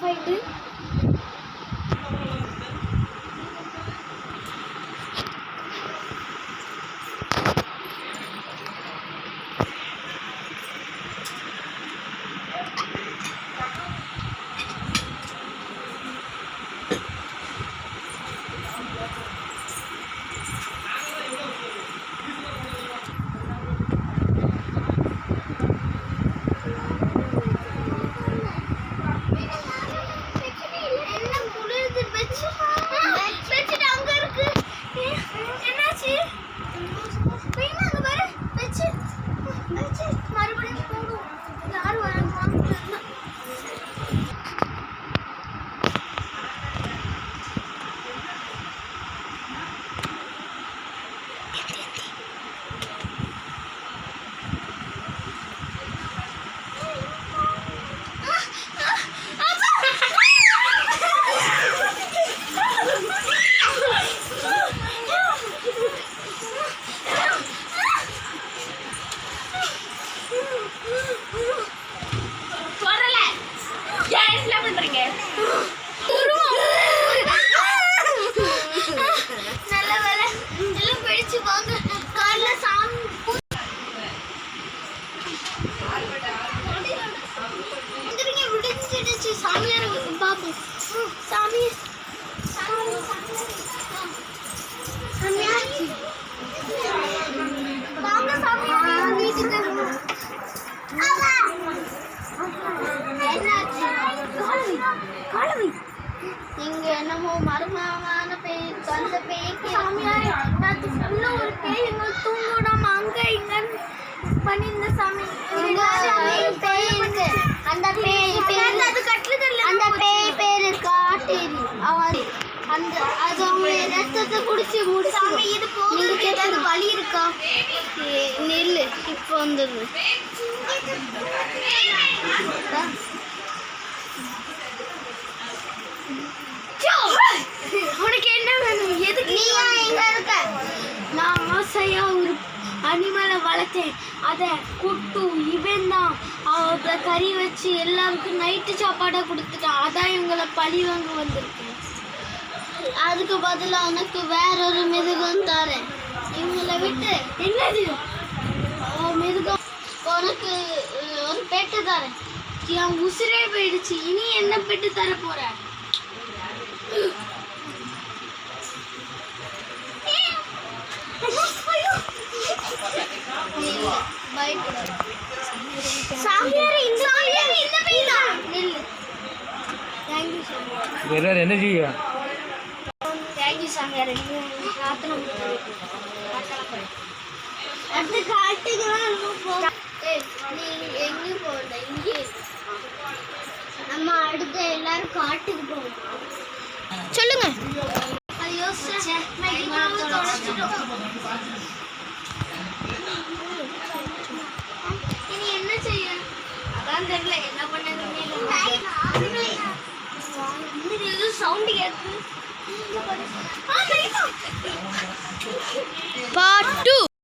Of ஆயிட்டு இங்க என்னமோ மர்மமான பேய் அந்த பேய்க்கு சாமியார் ஒரு பேய் எங்க தூங்கிடாம அங்க இங்க பண்ணிருந்த சாமி பேய் இருக்கு அந்த பேய் அந்த பேய் பேரு காட்டேரி அவரு அந்த அது அவங்க ரத்தத்தை குடிச்சு முடிச்சு சாமி இது போகுது ஏதாவது வலி இருக்கா நெல்லு இப்போ வந்துடுது உனக்கு என்ன வேணும் எதுக்கு நீ எங்க இருக்க நான் ஆசையா ஒரு அனிமலை வளர்த்தேன் அதை குட்டு இவன் தான் அதை கறி வச்சு எல்லாருக்கும் நைட்டு சாப்பாடாக கொடுத்துட்டான் அதான் இவங்களை பழி வாங்க வந்திருக்கேன் அதுக்கு பதிலாக உனக்கு வேற ஒரு மிருகம் தரேன் இவங்களை விட்டு என்னது மிருகம் உனக்கு ஒரு பெட்டு தரேன் என் உசிரே போயிடுச்சு இனி என்ன பெட்டு தர போற என்ன செய்ய நம்ம அடுத்த எல்லாரும் காட்டுக்கு போவோம் சொல்லுங்க இனி என்ன செய்ய அதான் தெரியல என்ன பண்ணதுன்னு சவுண்ட் கேட்கு. Part 2.